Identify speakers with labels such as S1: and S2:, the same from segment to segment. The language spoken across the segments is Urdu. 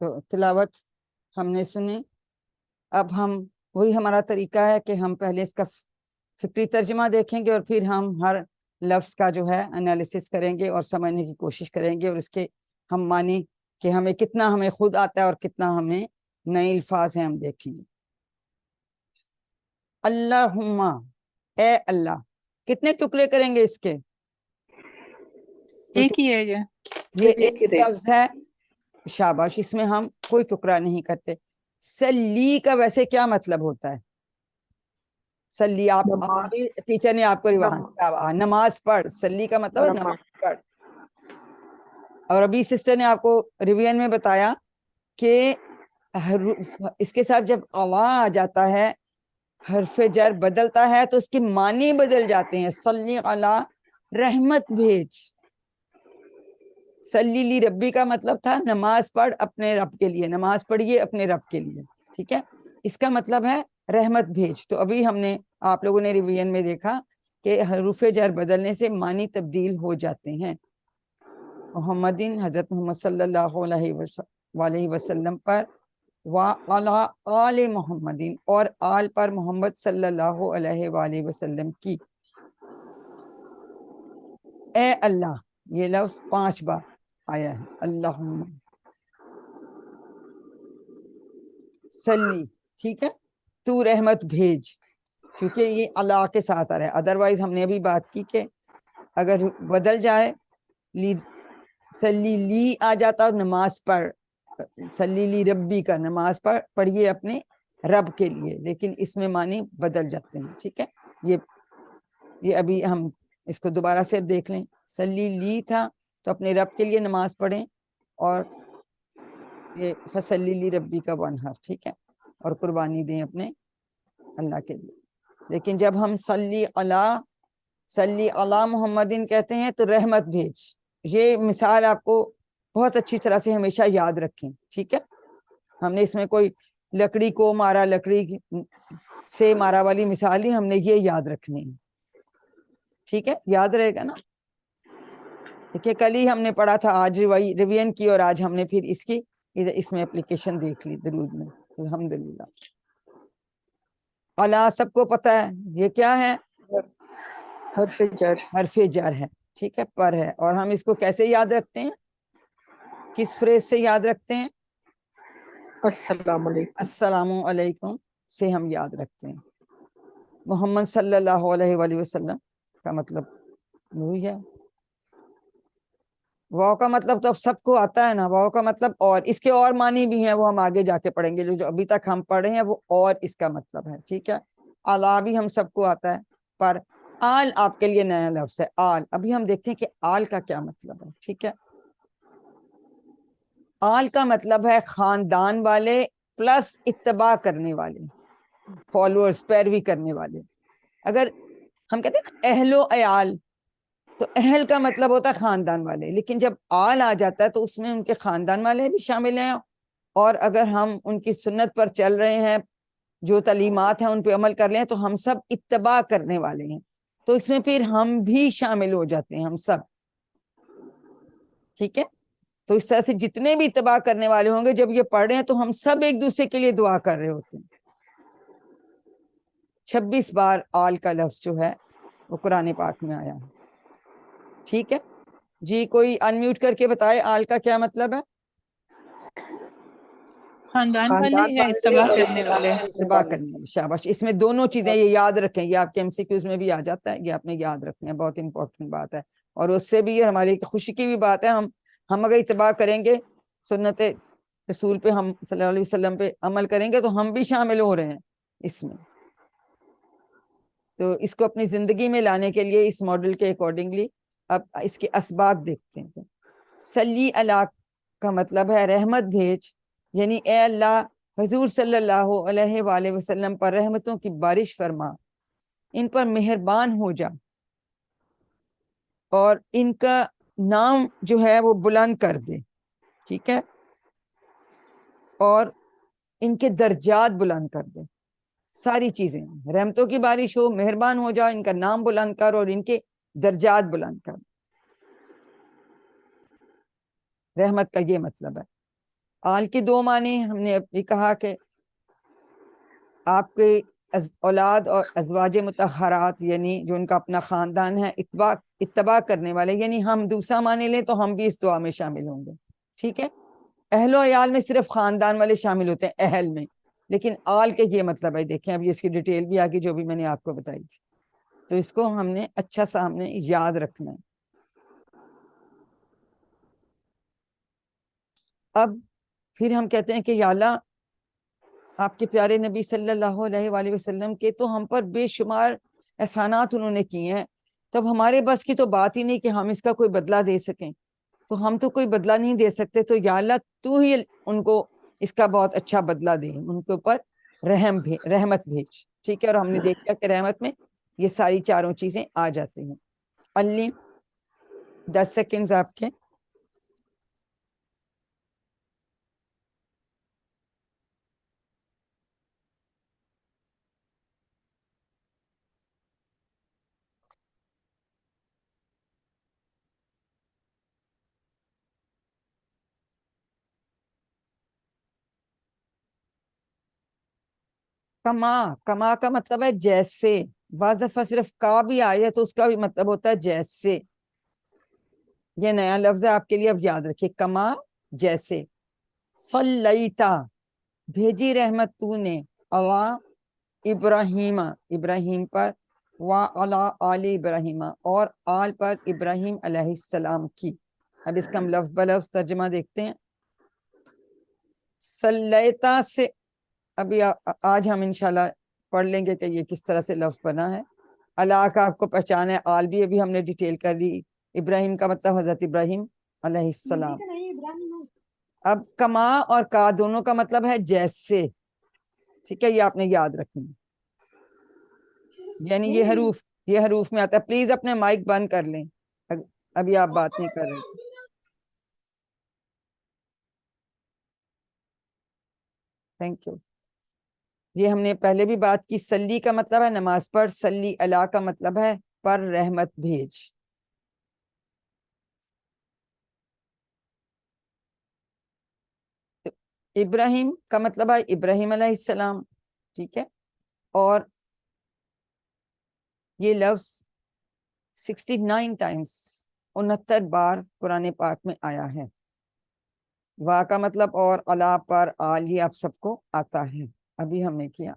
S1: تو تلاوت ہم نے سنی. اب ہم وہی ہمارا طریقہ ہے کہ ہم پہلے اس کا فکری ترجمہ دیکھیں گے اور پھر ہم ہر لفظ کا جو ہے انالیسس کریں گے اور سمجھنے کی کوشش کریں گے, اور اس کے ہم معنی کہ ہمیں کتنا ہمیں خود آتا ہے اور کتنا ہمیں نئے الفاظ ہیں ہم دیکھیں گے. اللہم, اے اللہ, کتنے ٹکڑے کریں گے اس کے؟
S2: ایک ہی ہے
S1: یہ ایک لفظ ہے. شاباش, اس میں ہم کوئی ٹکڑا نہیں کرتے. سلی کا ویسے کیا مطلب ہوتا ہے؟ سلی, آپ ٹیچر نے آپ کو نماز پڑھ, سلی کا مطلب ہے نماز پڑھ. اور ابھی سسٹر نے آپ کو ریویژن میں بتایا کہ اس کے ساتھ جب اوا آ جاتا ہے, حرف جر بدلتا ہے تو اس کے معنی بدل جاتے ہیں. صلی علی, رحمت بھیج. صلی لی ربی کا مطلب تھا نماز پڑھ اپنے رب کے لیے, نماز پڑھیے اپنے رب کے لیے, ٹھیک ہے. اس کا مطلب ہے رحمت بھیج. تو ابھی ہم نے, آپ لوگوں نے ریویژن میں دیکھا کہ حروف جر بدلنے سے معنی تبدیل ہو جاتے ہیں. محمدین, حضرت محمد صلی اللہ علیہ وسلم پر, وعلی آل محمدین, اور آل پر محمد صلی اللہ علیہ وآلہ وسلم کی. اے اللہ, یہ لفظ 5 بار آیا ہے. اللہم صلی, ٹھیک ہے, تو رحمت بھیج, چونکہ یہ اللہ کے ساتھ آ رہا ہے. ادروائز ہم نے ابھی بات کی کہ اگر بدل جائے, صلی لی آ جاتا, نماز پڑھ, صلی لی ربی کا نماز پڑھیے اپنے رب کے لیے, لیکن اس میں معنی بدل جاتے ہیں, ٹھیک ہے. یہ ابھی ہم اس کو دوبارہ سے دیکھ لیں. صلی لی تھا تو اپنے رب کے لیے نماز پڑھیں, اور یہ فصلی لی ربی کا 1 حرف, ٹھیک ہے, اور قربانی دیں اپنے اللہ کے لیے. لیکن جب ہم صلی علی محمدین کہتے ہیں تو رحمت بھیج. یہ مثال آپ کو بہت اچھی طرح سے ہمیشہ یاد رکھیں, ٹھیک ہے. ہم نے اس میں کوئی لکڑی کو مارا, لکڑی سے مارا والی مثال ہی ہم نے یہ یاد رکھنی ہے, ٹھیک ہے. یاد رہے گا نا. دیکھیے کل ہی ہم نے پڑھا تھا, آج ریویژن کی, اور آج ہم نے پھر اس میں اپلیکیشن دیکھ لی درود میں. الحمدللہ. اللہ سب کو پتہ ہے یہ کیا ہے؟
S2: حرف جر.
S1: حرف جر ہے, ٹھیک ہے, پر ہے. اور ہم اس کو کیسے یاد رکھتے ہیں, کس فریز سے یاد رکھتے ہیں؟
S2: السلام علیکم.
S1: السلام علیکم سے ہم یاد رکھتے ہیں. محمد صلی اللہ علیہ وآلہ وسلم کا مطلب وہی ہے. واو کا مطلب تو اب سب کو آتا ہے نا. واو کا مطلب, اور اس کے اور معنی بھی ہیں, وہ ہم آگے جا کے پڑھیں گے. جو ابھی تک ہم پڑھے ہیں وہ اور اس کا مطلب ہے, ٹھیک ہے. اعلیٰ بھی ہم سب کو آتا ہے, پر آل آپ کے لیے نیا لفظ ہے. آل, ابھی ہم دیکھتے ہیں کہ آل کا کیا مطلب ہے, ٹھیک ہے. آل کا مطلب ہے خاندان والے پلس اتباع کرنے والے, فالوورز, پیروی کرنے والے. اگر ہم کہتے ہیں نا اہل و عیال, تو اہل کا مطلب ہوتا ہے خاندان والے, لیکن جب آل آ جاتا ہے تو اس میں ان کے خاندان والے بھی شامل ہیں, اور اگر ہم ان کی سنت پر چل رہے ہیں, جو تعلیمات ہیں ان پہ عمل کر رہے ہیں, تو ہم سب اتباع کرنے والے ہیں. تو اس میں پھر ہم بھی شامل ہو جاتے ہیں, ہم سب, ٹھیک ہے. تو اس طرح سے جتنے بھی اتباع کرنے والے ہوں گے, جب یہ پڑھ رہے ہیں تو ہم سب ایک دوسرے کے لیے دعا کر رہے ہوتے ہیں. 26 بار آل کا لفظ جو ہے وہ قرآن پاک میں آیا ہے, ٹھیک ہے جی. کوئی انمیوٹ کر کے بتائے آل کا کیا مطلب ہے؟
S2: خاندان والے یا اتباع کرنے والے؟
S1: اتباع کرنے والے, شاباش. اس میں دونوں چیزیں یہ یاد رکھیں, یہ آپ کے MCQs میں بھی آ جاتا ہے, یہ آپ نے یاد رکھنا ہے, بہت امپورٹنٹ بات ہے. اور اس سے بھی ہماری خوشی کی بھی بات ہے, ہم اگر اتباع کریں گے, سنت رسول پہ, ہم صلی اللہ علیہ وسلم پہ عمل کریں گے, تو ہم بھی شامل ہو رہے ہیں اس میں. تو اس کو اپنی زندگی میں لانے کے لیے اس ماڈل کے اکارڈنگلی اب اس کے اسباق دیکھتے ہیں. صلی اللہ کا مطلب ہے رحمت بھیج, یعنی اے اللہ حضور صلی اللہ علیہ وآلہ وسلم پر رحمتوں کی بارش فرما, ان پر مہربان ہو جا, اور ان کا نام جو ہے وہ بلند کر دے, ٹھیک ہے, اور ان کے درجات بلند کر دے. ساری چیزیں رحمتوں کی بارش ہو، مہربان ہو جاؤ، ان کا نام بلند کر اور ان کے درجات بلند کر. رحمت کا یہ مطلب ہے. آل کے دو معنی ہم نے ابھی کہا کہ آپ کے اولاد اور ازواج مطہرات، یعنی جو ان کا اپنا خاندان ہے، اتباع کرنے والے، یعنی ہم دوسرا معنی لیں تو ہم بھی اس دعا میں شامل ہوں گے. ٹھیک ہے. اہل و عیال میں صرف خاندان والے شامل ہوتے ہیں اہل میں، لیکن آل کے یہ مطلب ہے. دیکھیں اب یہ اس کی ڈیٹیل بھی آگے جو بھی میں نے آپ کو بتائی تھی، تو اس کو ہم نے اچھا سامنے یاد رکھنا ہے. اب پھر ہم کہتے ہیں کہ یا اللہ آپ کے پیارے نبی صلی اللہ علیہ وآلہ وسلم کے تو ہم پر بے شمار احسانات انہوں نے کیے ہیں، تب ہمارے بس کی تو بات ہی نہیں کہ ہم اس کا کوئی بدلہ دے سکیں. تو ہم تو کوئی بدلہ نہیں دے سکتے، تو یا اللہ تو ہی ان کو اس کا بہت اچھا بدلہ دے، ان کے اوپر رحمت بھیج. ٹھیک ہے. اور ہم نے دیکھا کہ رحمت میں یہ ساری چاروں چیزیں آ جاتی ہیں. علی 10 سیکنڈز آپ کے. کما کا مطلب ہے جیسے. بعض دفعہ صرف کا بھی آئے تو اس کا بھی مطلب ہوتا ہے جیسے. یہ نیا لفظ ہے آپ کے لیے، اب یاد رکھیے. کما جیسے. صلیتا بھیجی رحمت تو نے، اللہ ابراہیم ابراہیم پر، وعلی آل ابراہیم اور آل پر ابراہیم علیہ السلام کی. اب اس کا ہم لفظ بلفظ ترجمہ دیکھتے ہیں. صلیتا سے ابھی آج ہم انشاءاللہ پڑھ لیں گے کہ یہ کس طرح سے لفظ بنا ہے. اللہ کا آپ کو پہچان ہے. آل بھی ابھی ہم نے ڈیٹیل کر دی. ابراہیم کا مطلب حضرت ابراہیم علیہ السلام. اب کما اور کا دونوں کا مطلب ہے جیسے. ٹھیک ہے. یہ آپ نے یاد رکھنا، یعنی یہ حروف میں آتا ہے. پلیز اپنے مائک بند کر لیں، ابھی آپ بات نہیں کر رہے. Thank you. یہ ہم نے پہلے بھی بات کی. سلی کا مطلب ہے نماز پڑھ. سلی اللہ کا مطلب ہے پر رحمت بھیج. ابراہیم کا مطلب ہے ابراہیم علیہ السلام. ٹھیک ہے. اور یہ لفظ 69 ٹائمز 69 بار قرآن پاک میں آیا ہے. وا کا مطلب اور اللہ پر آل یہ آپ سب کو آتا ہے. ابھی ہم نے کیا.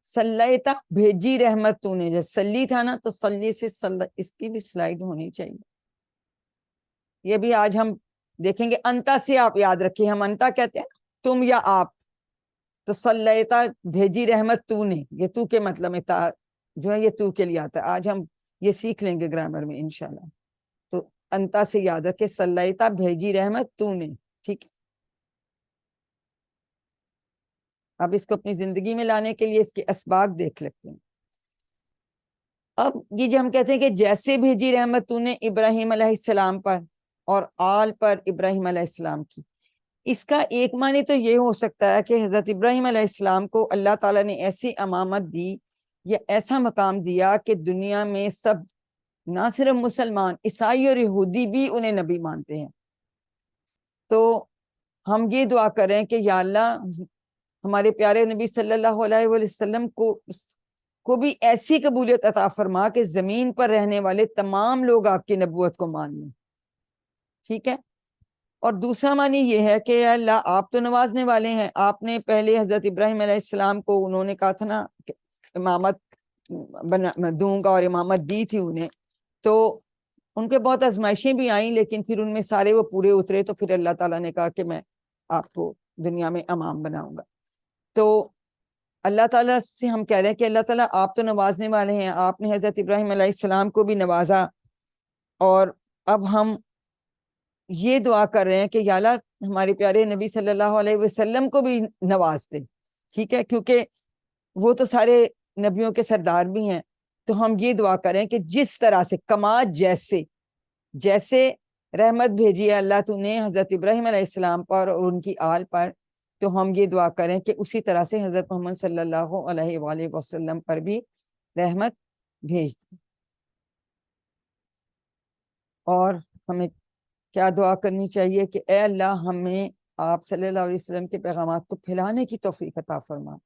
S1: صلیتا بھیجی رحمت تو نے. جیسے سلی تھا نا تو سلی سے اس کی بھی سلائیڈ ہونی چاہیے. یہ بھی آج ہم دیکھیں گے. انتا سے آپ یاد رکھیے. ہم انتا کہتے ہیں تم یا آپ. تو صلیتا بھیجی رحمت تو نے، یہ تو کے مطلب میں تا جو ہے یہ تو کے لیے آتا ہے. آج ہم یہ سیکھ لیں گے گرامر میں انشاءاللہ. تو انتا سے یاد رکھے صلیتا بھیجی رحمت تو نے. ٹھیک ہے. اب اس کو اپنی زندگی میں لانے کے لیے اس کے اسباق دیکھ لیتے ہیں. اب یہ جو ہم کہتے ہیں کہ جیسے بھیجی رحمت تو نے ابراہیم علیہ السلام پر اور آل پر ابراہیم علیہ السلام کی، اس کا ایک معنی تو یہ ہو سکتا ہے کہ حضرت ابراہیم علیہ السلام کو اللہ تعالیٰ نے ایسی امامت دی یا ایسا مقام دیا کہ دنیا میں سب، نہ صرف مسلمان، عیسائی اور یہودی بھی انہیں نبی مانتے ہیں. تو ہم یہ دعا کریں کہ یا اللہ ہمارے پیارے نبی صلی اللہ علیہ وسلم کو بھی ایسی قبولیت عطا فرما کہ زمین پر رہنے والے تمام لوگ آپ کی نبوت کو مان لیں. ٹھیک ہے. اور دوسرا معنی یہ ہے کہ اللہ آپ تو نوازنے والے ہیں. آپ نے پہلے حضرت ابراہیم علیہ السلام کو انہوں نے کہا تھا نا کہ امامت دوں گا، اور امامت دی تھی انہیں. تو ان کے بہت آزمائشیں بھی آئیں، لیکن پھر ان میں سارے وہ پورے اترے. تو پھر اللہ تعالیٰ نے کہا کہ میں آپ کو دنیا میں امام بناؤں گا. تو اللہ تعالیٰ سے ہم کہہ رہے ہیں کہ اللہ تعالیٰ آپ تو نوازنے والے ہیں. آپ نے حضرت ابراہیم علیہ السلام کو بھی نوازا، اور اب ہم یہ دعا کر رہے ہیں کہ یا اللہ ہمارے پیارے نبی صلی اللہ علیہ وسلم کو بھی نواز دے. ٹھیک ہے. کیونکہ وہ تو سارے نبیوں کے سردار بھی ہیں. تو ہم یہ دعا کریں کہ جس طرح سے کما جیسے رحمت بھیجی ہے اللہ تو نے حضرت ابراہیم علیہ السلام پر اور ان کی آل پر، تو ہم یہ دعا کریں کہ اسی طرح سے حضرت محمد صلی اللہ علیہ وآلہ وسلم پر بھی رحمت بھیج دیں۔ اور ہمیں کیا دعا کرنی چاہیے کہ اے اللہ ہمیں آپ صلی اللہ علیہ وسلم کے پیغامات کو پھیلانے کی توفیق عطا فرما،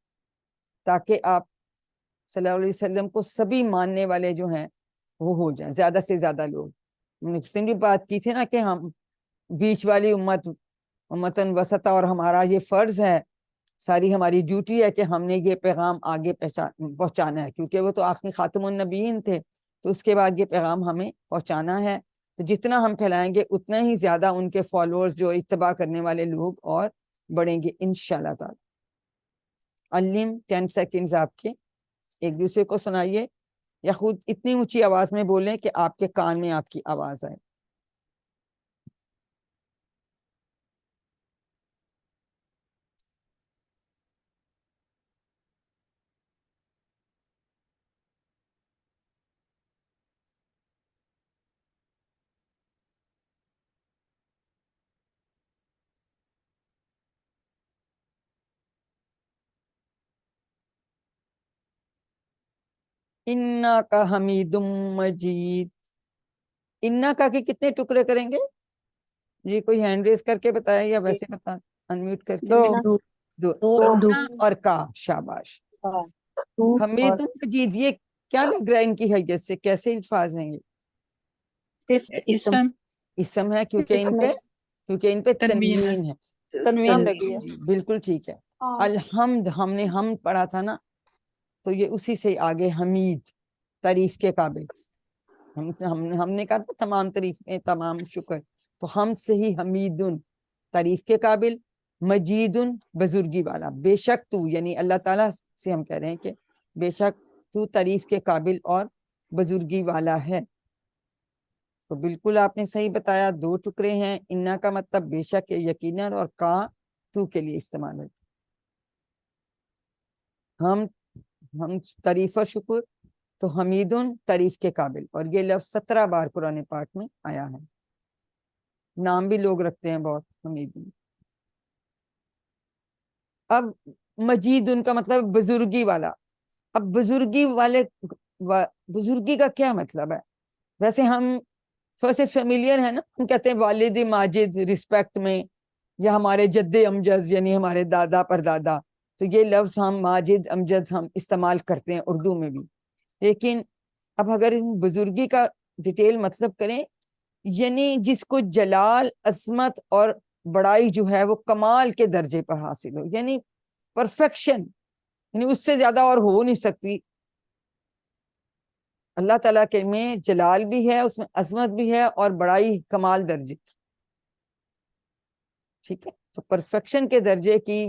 S1: تاکہ آپ صلی اللہ علیہ وسلم کو سبھی ماننے والے جو ہیں وہ ہو جائیں، زیادہ سے زیادہ لوگ۔ ہم نے اس دن بھی بات کی تھی نا کہ ہم بیچ والی امتن وسطا، اور ہمارا یہ فرض ہے، ساری ہماری ڈیوٹی ہے کہ ہم نے یہ پیغام آگے پہنچانا ہے، کیونکہ وہ تو آخری خاتم النبیین تھے، تو اس کے بعد یہ پیغام ہمیں پہنچانا ہے۔ تو جتنا ہم پھیلائیں گے اتنا ہی زیادہ ان کے فالوورز جو اتباع کرنے والے لوگ اور بڑھیں گے انشاءاللہ تعالی۔ علم 10 سیکنڈز آپ کے ایک دوسرے کو سنائیے، یا خود اتنی اونچی آواز میں بولیں کہ آپ کے کان میں آپ کی آواز آئے۔ انا کا حمید مجید، انا کا کے کتنے ٹکڑے کریں گے جی؟ کوئی ہینڈ ریز کر کے بتائے یا ویسے بتا، انمیوٹ کر کے؟
S2: دو
S1: دو انا اور کا، شاباش۔ حمید مجید یہ کیا لگ رہا ہے ان کی حیثیت سے؟ کیسے الفاظ ہیں یہ؟
S2: اسم
S1: اسم ہے کیونکہ ان پہ
S2: تنوین ہے۔
S1: تنوین ہے،
S3: تنوین لگی ہے۔
S1: جی بالکل ٹھیک ہے۔ الحمد ہم نے ہم پڑھا تھا نا، تو یہ اسی سے آگے حمید، تعریف کے قابل۔ ہم نے کہا تھا تمام تعریفیں، تمام شکر، تو ہم سے ہی حمیدن تعریف کے قابل، مجیدن بزرگی والا۔ بے شک تو، یعنی اللہ تعالیٰ سے ہم کہہ رہے ہیں کہ بے شک تو تعریف کے قابل اور بزرگی والا ہے۔ تو بالکل آپ نے صحیح بتایا، دو ٹکڑے ہیں۔ انا کا مطلب بے شک ہے، یقیناً، اور کا تو کے لیے استعمال ہے۔ ہم تعریف اور شکر، تو حمیدن تعریف کے قابل، اور یہ لفظ 17 بار قرآن پاک میں آیا ہے۔ نام بھی لوگ رکھتے ہیں بہت حمیدن۔ اب مجیدن کا مطلب بزرگی والا۔ اب بزرگی والے، بزرگی کا کیا مطلب ہے؟ ویسے ہم تھوڑے سے فیملیئر ہیں نا، ہم کہتے ہیں والد ماجد رسپیکٹ میں، یا ہمارے جد امجد یعنی ہمارے دادا پر دادا، تو یہ لفظ ہم ماجد امجد ہم استعمال کرتے ہیں اردو میں بھی۔ لیکن اب اگر بزرگی کا ڈیٹیل مطلب کریں، یعنی جس کو جلال، عظمت اور بڑائی جو ہے وہ کمال کے درجے پر حاصل ہو، یعنی پرفیکشن، یعنی اس سے زیادہ اور ہو نہیں سکتی۔ اللہ تعالیٰ کے میں جلال بھی ہے، اس میں عظمت بھی ہے، اور بڑائی کمال درجے کی، ٹھیک ہے؟ تو پرفیکشن کے درجے کی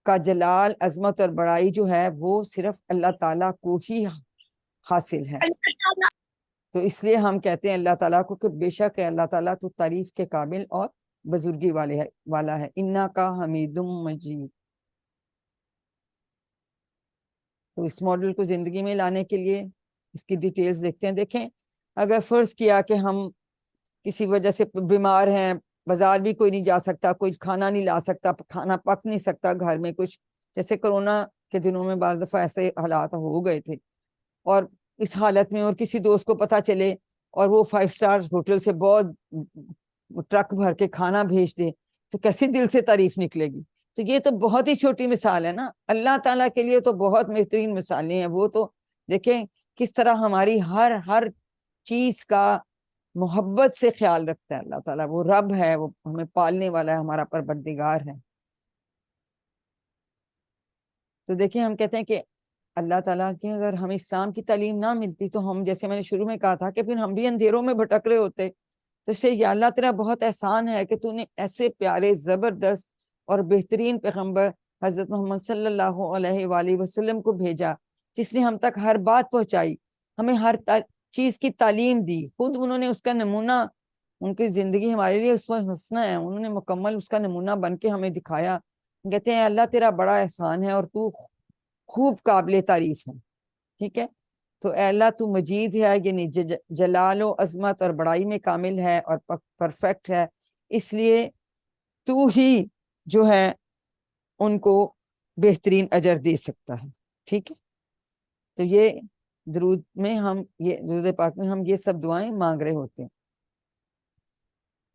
S1: کا جلال، عظمت اور بڑائی جو ہے وہ صرف اللہ تعالیٰ کو ہی حاصل ہے۔ تو اس لیے ہم کہتے ہیں اللہ تعالیٰ کو کہ بے شک ہے اللہ تعالیٰ تو تعریف کے قابل اور بزرگی والا ہے۔ انا کا حمید مجید۔ تو اس ماڈل کو زندگی میں لانے کے لیے اس کی ڈیٹیلز دیکھتے ہیں۔ دیکھیں، اگر فرض کیا کہ ہم کسی وجہ سے بیمار ہیں، بازار بھی کوئی نہیں جا سکتا، کوئی کھانا نہیں لا سکتا، کھانا پک نہیں سکتا گھر میں، کچھ جیسے کرونا کے دنوں میں بعض دفعہ ایسے حالات ہو گئے تھے، اور اس حالت میں اور کسی دوست کو پتہ چلے اور وہ 5 سٹار ہوٹل سے بہت ٹرک بھر کے کھانا بھیج دے، تو کیسی دل سے تعریف نکلے گی؟ تو یہ تو بہت ہی چھوٹی مثال ہے نا، اللہ تعالیٰ کے لیے تو بہت بہترین مثالیں ہیں۔ وہ تو دیکھیں کس طرح ہماری ہر چیز کا محبت سے خیال رکھتا ہے اللہ تعالیٰ۔ وہ رب ہے، وہ ہمیں پالنے والا ہے، ہمارا پروردگار ہے۔ تو دیکھیں، ہم کہتے ہیں کہ اللہ تعالیٰ کی اگر ہمیں اسلام کی تعلیم نہ ملتی تو ہم، جیسے میں نے شروع میں کہا تھا، کہ پھر ہم بھی اندھیروں میں بھٹک رہے ہوتے۔ تو اس سے یا اللہ تیرا بہت احسان ہے کہ تو نے ایسے پیارے، زبردست اور بہترین پیغمبر حضرت محمد صلی اللہ علیہ وآلہ وسلم کو بھیجا، جس نے ہم تک ہر بات پہنچائی، ہمیں ہر چیز کی تعلیم دی، خود انہوں نے اس کا نمونہ، ان کی زندگی ہمارے لیے اس وقت حسنہ ہے، انہوں نے مکمل اس کا نمونہ بن کے ہمیں دکھایا۔ کہتے ہیں اللہ تیرا بڑا احسان ہے اور تو خوب قابل تعریف ہے، ٹھیک ہے؟ تو اے اللہ تو مجید ہے، یعنی جلال و عظمت اور بڑائی میں کامل ہے اور پرفیکٹ ہے، اس لیے تو ہی جو ہے ان کو بہترین اجر دے سکتا ہے. ٹھیک ہے, تو یہ درود میں ہم درود پاک میں ہم یہ سب دعائیں مانگ رہے ہوتے ہیں.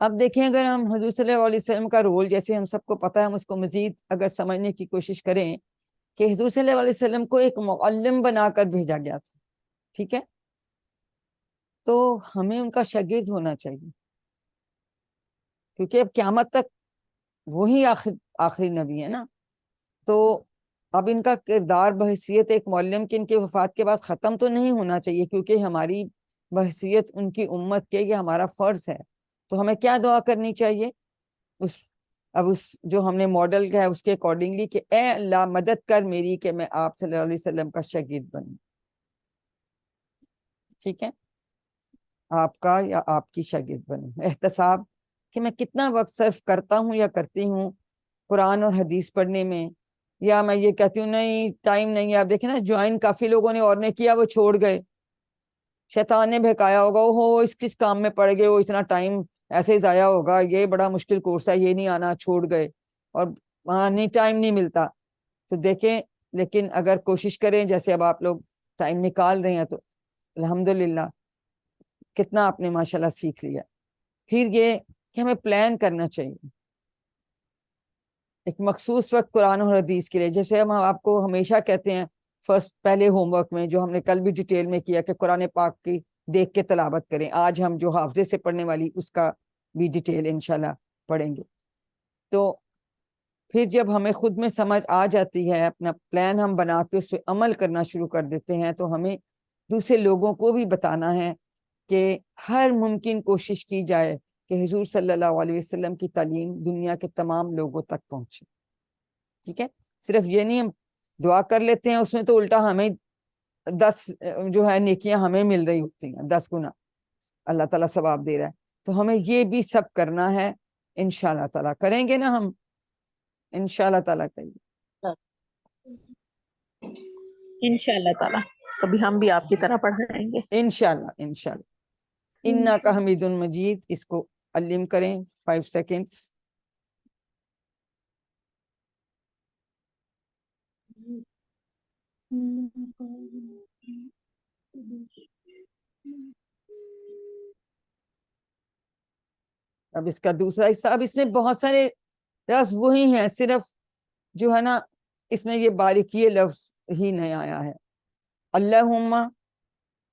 S1: اب دیکھیں, اگر ہم حضور صلی اللہ علیہ وسلم کا رول جیسے ہم سب کو پتہ ہے, ہم اس کو مزید اگر سمجھنے کی کوشش کریں کہ حضور صلی اللہ علیہ وسلم کو ایک معلم بنا کر بھیجا گیا تھا. ٹھیک ہے, تو ہمیں ان کا شاگرد ہونا چاہیے, کیونکہ اب قیامت تک وہی آخری نبی ہے نا. تو اب ان کا کردار بحیثیت ایک معلم کے ان کی وفات کے بعد ختم تو نہیں ہونا چاہیے, کیونکہ ہماری بحیثیت ان کی امت کے یہ ہمارا فرض ہے. تو ہمیں کیا دعا کرنی چاہیے؟ اس جو ہم نے ماڈل کا ہے اس کے اکارڈنگلی کہ اے اللہ مدد کر میری کہ میں آپ صلی اللہ علیہ وسلم کا شاگرد بنوں. ٹھیک ہے, آپ کا یا آپ کی شاگرد بنوں. احتساب کہ میں کتنا وقت صرف کرتا ہوں یا کرتی ہوں قرآن اور حدیث پڑھنے میں, یا میں یہ کہتی ہوں نہیں ٹائم نہیں ہے. آپ دیکھیں نا, جوائن کافی لوگوں نے اور نے کیا, وہ چھوڑ گئے. شیطان نے بہکایا ہوگا, وہ اس کس کام میں پڑ گئے, وہ اتنا ٹائم ایسے ہی ضائع ہوگا, یہ بڑا مشکل کورس ہے, یہ نہیں آنا, چھوڑ گئے. اور وہاں نہیں ٹائم نہیں ملتا. تو دیکھیں, لیکن اگر کوشش کریں جیسے اب آپ لوگ ٹائم نکال رہے ہیں تو الحمدللہ کتنا آپ نے ماشاءاللہ سیکھ لیا. پھر یہ کہ ہمیں پلان کرنا چاہیے ایک مخصوص وقت قرآن اور حدیث کے لیے. جیسے ہم آپ کو ہمیشہ کہتے ہیں پہلے ہوم ورک میں, جو ہم نے کل بھی ڈیٹیل میں کیا, کہ قرآن پاک کی دیکھ کے تلاوت کریں. آج ہم جو حافظے سے پڑھنے والی اس کا بھی ڈیٹیل انشاءاللہ پڑھیں گے. تو پھر جب ہمیں خود میں سمجھ آ جاتی ہے, اپنا پلان ہم بنا کے اس پہ عمل کرنا شروع کر دیتے ہیں, تو ہمیں دوسرے لوگوں کو بھی بتانا ہے کہ ہر ممکن کوشش کی جائے کہ حضور صلی اللہ علیہ وسلم کی تعلیم دنیا کے تمام لوگوں تک پہنچے. ٹھیک ہے, صرف یہ نہیں ہم دعا کر لیتے ہیں, اس میں تو الٹا ہمیں 10 جو ہے نیکیاں ہمیں مل رہی ہوتی ہیں, 10 گنا اللہ تعالیٰ ثواب دے رہا ہے. تو ہمیں یہ بھی سب کرنا ہے. انشاءاللہ تعالیٰ کریں گے نا, ہم انشاءاللہ تعالیٰ کریے.
S2: انشاءاللہ تعالیٰ کبھی ہم بھی آپ کی طرح پڑھ رہیں گے.
S1: انشاءاللہ انشاءاللہ. انا کا حمید مجید, اس کو علم کریں 5 سیکنڈز. اب اس کا دوسرا حصہ, اب اس میں بہت سارے لفظ وہی ہیں, صرف جو ہے نا اس میں یہ باریکی لفظ ہی نہیں آیا ہے. اللہم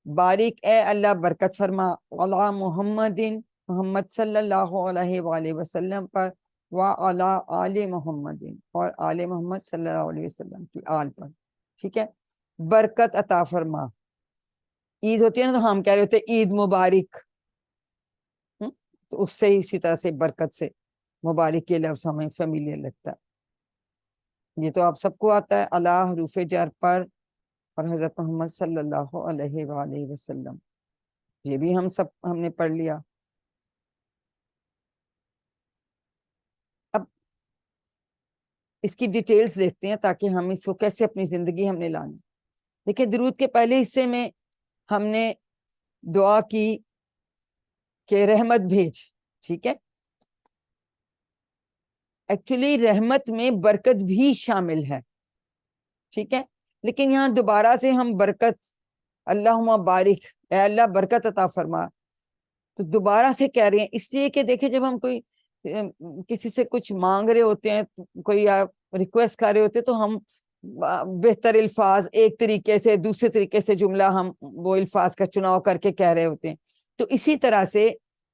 S1: بارک, اے اللہ برکت فرما, علی محمد, محمد صلی اللہ علیہ وآلہ وسلم پر, وعلی آل محمد, اور آل محمد صلی اللہ علیہ وسلم کی آل پر. ٹھیک ہے, برکت عطا فرما. عید ہوتی ہے نا, تو ہم کہہ رہے ہوتے عید مبارک, تو اس سے اسی طرح سے برکت سے مبارک کے لفظ ہمیں فیملیئر لگتا ہے. یہ تو آپ سب کو آتا ہے, اللہ حروف جر پر, اور حضرت محمد صلی اللہ علیہ وآلہ وسلم, یہ بھی ہم نے پڑھ لیا. اب اس کی ڈیٹیلز دیکھتے ہیں تاکہ ہم اس کو کیسے اپنی زندگی ہم نے لانی. دیکھیں, درود کے پہلے حصے میں ہم نے دعا کی کہ رحمت بھیج. ٹھیک ہے, ایکچولی رحمت میں برکت بھی شامل ہے. ٹھیک ہے, لیکن یہاں دوبارہ سے ہم برکت, اللہم بارک, اے اللہ برکت عطا فرما, تو دوبارہ سے کہہ رہے ہیں. اس لیے کہ دیکھیں, جب ہم کسی سے کچھ مانگ رہے ہوتے ہیں, کوئی ریکویسٹ کر رہے ہوتے ہیں, تو ہم بہتر الفاظ ایک طریقے سے, دوسرے طریقے سے جملہ ہم وہ الفاظ کا چناؤ کر کے کہہ رہے ہوتے ہیں. تو اسی طرح سے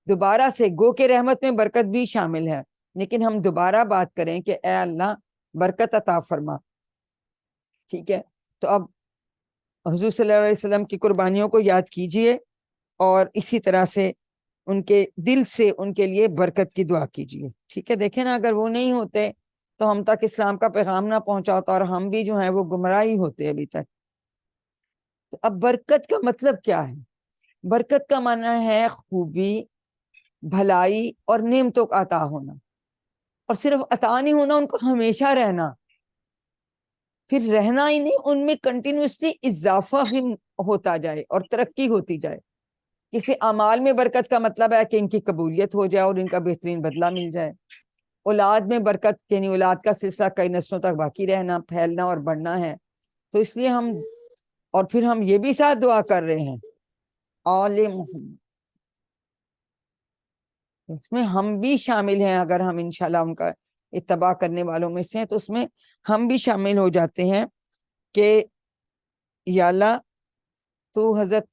S1: دوبارہ سے گو کہ رحمت میں برکت بھی شامل ہے, لیکن ہم دوبارہ بات کریں کہ اے اللہ برکت عطا فرما. ٹھیک ہے, تو اب حضور صلی اللہ علیہ وسلم کی قربانیوں کو یاد کیجئے, اور اسی طرح سے ان کے دل سے ان کے لیے برکت کی دعا کیجئے. ٹھیک ہے, دیکھیں نا, اگر وہ نہیں ہوتے تو ہم تک اسلام کا پیغام نہ پہنچا ہوتا, اور ہم بھی جو ہیں وہ گمراہی ہوتے ابھی تک. تو اب برکت کا مطلب کیا ہے؟ برکت کا معنی ہے خوبی, بھلائی اور نعمتوں کا عطا ہونا. اور صرف عطا نہیں ہونا, ان کو ہمیشہ رہنا. پھر رہنا ہی نہیں, ان میں کنٹینیوسلی اضافہ بھی ہوتا جائے اور ترقی ہوتی جائے. کسی اعمال میں برکت کا مطلب ہے کہ ان کی قبولیت ہو جائے اور ان کا بہترین بدلہ مل جائے. اولاد میں برکت، یعنی اولاد کا سلسلہ کئی نسلوں تک باقی رہنا، پھیلنا اور بڑھنا ہے. تو اس لیے ہم، اور پھر ہم یہ بھی ساتھ دعا کر رہے ہیں آل محمد، اس میں ہم بھی شامل ہیں. اگر ہم انشاءاللہ ان کا اتباع کرنے والوں میں سے ہیں تو اس میں ہم بھی شامل ہو جاتے ہیں کہ یا اللہ تو حضرت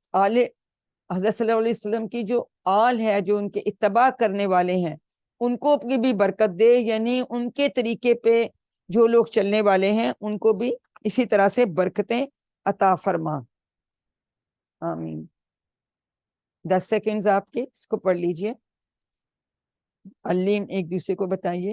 S1: حضرت صلی اللہ علیہ وسلم کی جو آل ہے، جو ان کے اتباع کرنے والے ہیں، ان کو اپنی بھی برکت دے، یعنی ان کے طریقے پہ جو لوگ چلنے والے ہیں ان کو بھی اسی طرح سے برکتیں عطا فرما. آمین. 10 سیکنڈز آپ کے، اس کو پڑھ لیجئے. علیم ایک دوسرے کو بتائیے.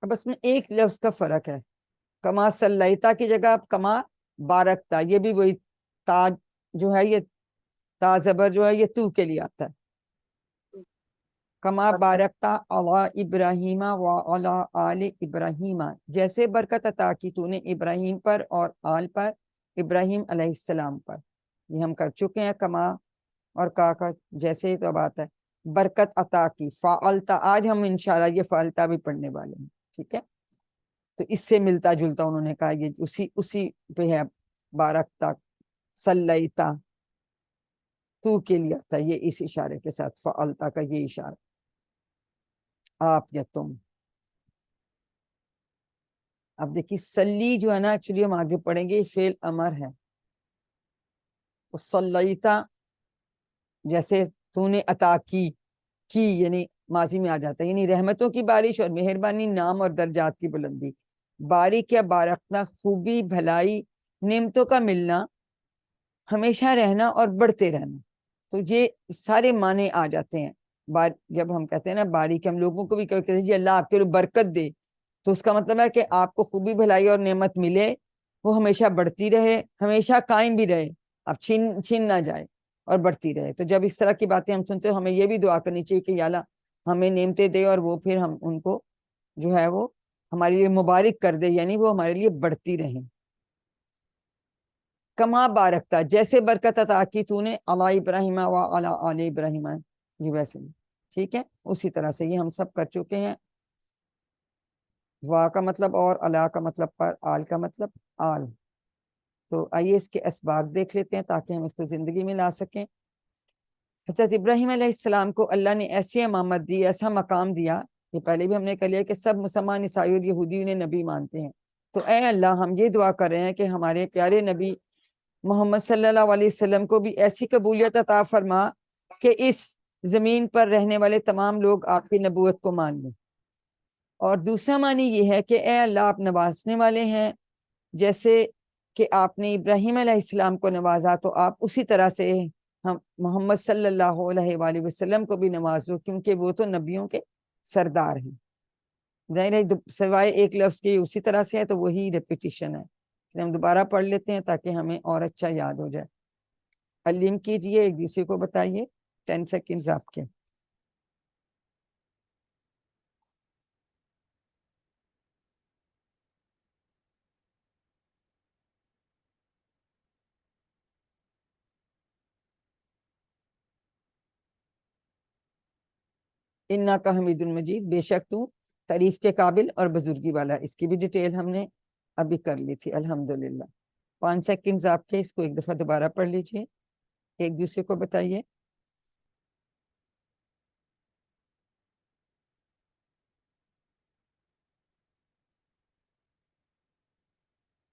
S1: اب اس میں ایک لفظ کا فرق ہے. کما صلیتا کی جگہ اب کما بارکتا، یہ بھی وہی تا جو ہے، یہ تا زبر جو ہے یہ تو کے لیے آتا ہے. کما بارکتا علی ابراہیم و علی آل ابراہیم، جیسے برکت عطا کی تو نے ابراہیم پر اور آل پر، ابراہیم علیہ السلام پر. یہ ہم کر چکے ہیں. کما اور کا جیسے تو بات ہے برکت عطا کی. فعلتا، آج ہم انشاءاللہ یہ فعلتا بھی پڑھنے والے ہیں. ٹھیک ہے، تو اس سے ملتا جلتا انہوں نے کہا، یہ اسی پہ ہے. بارکتا، صلیتا، تو کے لیے تھا، یہ اس اشارے کے ساتھ فعلتا کا یہ اشارہ، آپ یا تم. اب دیکھیے سلی جو ہے نا، ایکچولی ہم آگے پڑھیں گے، فعل امر ہے. صلیتا جیسے تو نے عطا کی یعنی ماضی میں آ جاتا ہے، یعنی رحمتوں کی بارش اور مہربانی، نام اور درجات کی بلندی. باریک یا بارکنا، خوبی، بھلائی، نعمتوں کا ملنا، ہمیشہ رہنا اور بڑھتے رہنا. تو یہ سارے معنی آ جاتے ہیں. جب ہم کہتے ہیں نا باریک، ہم لوگوں کو بھی کہتے ہیں جی اللہ آپ کے لیے برکت دے، تو اس کا مطلب ہے کہ آپ کو خوبی، بھلائی اور نعمت ملے، وہ ہمیشہ بڑھتی رہے، ہمیشہ قائم بھی رہے، اب چھین نہ جائے اور بڑھتی رہے. تو جب اس طرح کی باتیں ہم سنتے ہیں، ہمیں یہ بھی دعا کرنی چاہیے کہ یا اللہ ہمیں نعمتیں دے اور وہ پھر ہم ان کو جو ہے وہ ہمارے لیے مبارک کر دے، یعنی وہ ہمارے لیے بڑھتی رہیں. کما بارکتا، جیسے برکت عطا کی تو نے علی ابراہیم و علی آل ابراہیم، جی ویسے. ٹھیک ہے، اسی طرح سے یہ ہم سب کر چکے ہیں. وا کا مطلب اور، علا کا مطلب پر، آل کا مطلب آل. تو آئیے اس کے اسباق دیکھ لیتے ہیں تاکہ ہم اس کو زندگی میں لا سکیں. حضرت ابراہیم علیہ السلام کو اللہ نے ایسی امامت دی، ایسا مقام دیا، یہ پہلے بھی ہم نے کہہ لیا کہ سب مسلمان، عیسائی اور یہودی انہیں نبی مانتے ہیں. تو اے اللہ ہم یہ دعا کر رہے ہیں کہ ہمارے پیارے نبی محمد صلی اللہ علیہ وسلم کو بھی ایسی قبولیت عطا فرما کہ اس زمین پر رہنے والے تمام لوگ آپ کی نبوت کو مان لیں. اور دوسرا معنی یہ ہے کہ اے اللہ آپ نوازنے والے ہیں، جیسے کہ آپ نے ابراہیم علیہ السلام کو نوازا، تو آپ اسی طرح سے ہم محمد صلی اللہ علیہ وآلہ وسلم کو بھی نوازو، کیونکہ وہ تو نبیوں کے سردار ہیں. ظاہر ہے سوائے ایک لفظ کی اسی طرح سے ہے تو وہی ریپیٹیشن ہے. ہم دوبارہ پڑھ لیتے ہیں تاکہ ہمیں اور اچھا یاد ہو جائے. علم کیجئے، ایک دوسرے کو بتائیے. 10 سیکنڈز آپ کے. انا کا حمید المجید، بے شک تو تعریف کے قابل اور بزرگی والا. اس کی بھی ڈیٹیل ہم نے ابھی کر لی تھی الحمدللہ. 5 سیکنڈز آپ کے، اس کو ایک دفعہ دوبارہ پڑھ لیجئے، ایک دوسرے کو بتائیے.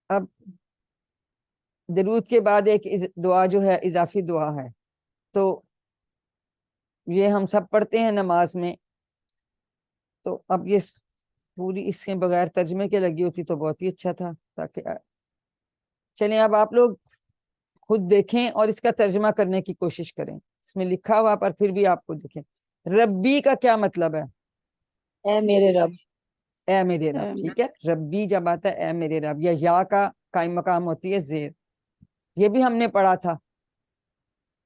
S1: اب درود کے بعد ایک دعا جو ہے اضافی دعا ہے، تو یہ ہم سب پڑھتے ہیں نماز میں. تو اب یہ پوری اس کے بغیر ترجمے کے لگی ہوتی تو بہت ہی اچھا تھا. تاکہ چلیں اب آپ لوگ خود دیکھیں اور اس کا ترجمہ کرنے کی کوشش کریں. اس میں لکھا ہوا پر پھر بھی آپ کو دیکھیں. ربی کا کیا مطلب ہے؟
S2: اے میرے رب.
S1: اے میرے رب. ٹھیک ہے، ربی جب آتا ہے اے میرے رب، یا کا قائم مقام ہوتی ہے زیر. یہ بھی ہم نے پڑھا تھا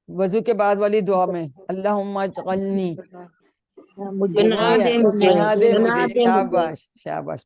S1: وضو کے بعد والی دعا میں، اللہم اجعلنی،
S2: بنا دے مجھے،
S1: بنا دے
S2: بنا
S1: مجھے.
S2: دے مجھے.
S1: شاباش شاباش.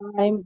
S3: قائم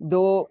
S1: 2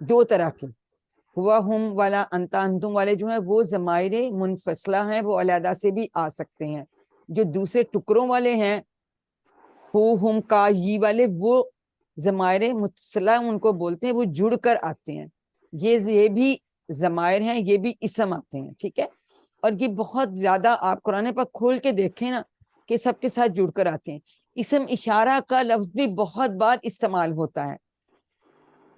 S1: دو طرح کے ہوا ہم والا انتا انتم والے جو ہیں وہ ضمائر منفصلہ ہیں، وہ علیحدہ سے بھی آ سکتے ہیں. جو دوسرے ٹکڑوں والے ہیں ہو ہم کا یہ والے، وہ ضمائر متصلہ ان کو بولتے ہیں، وہ جڑ کر آتے ہیں. یہ بھی ضمائر ہیں، یہ بھی اسم آتے ہیں. ٹھیک ہے، اور یہ بہت زیادہ آپ قرآن پاک کھول کے دیکھیں نا کہ سب کے ساتھ جڑ کر آتے ہیں. اسم اشارہ کا لفظ بھی بہت بار استعمال ہوتا ہے.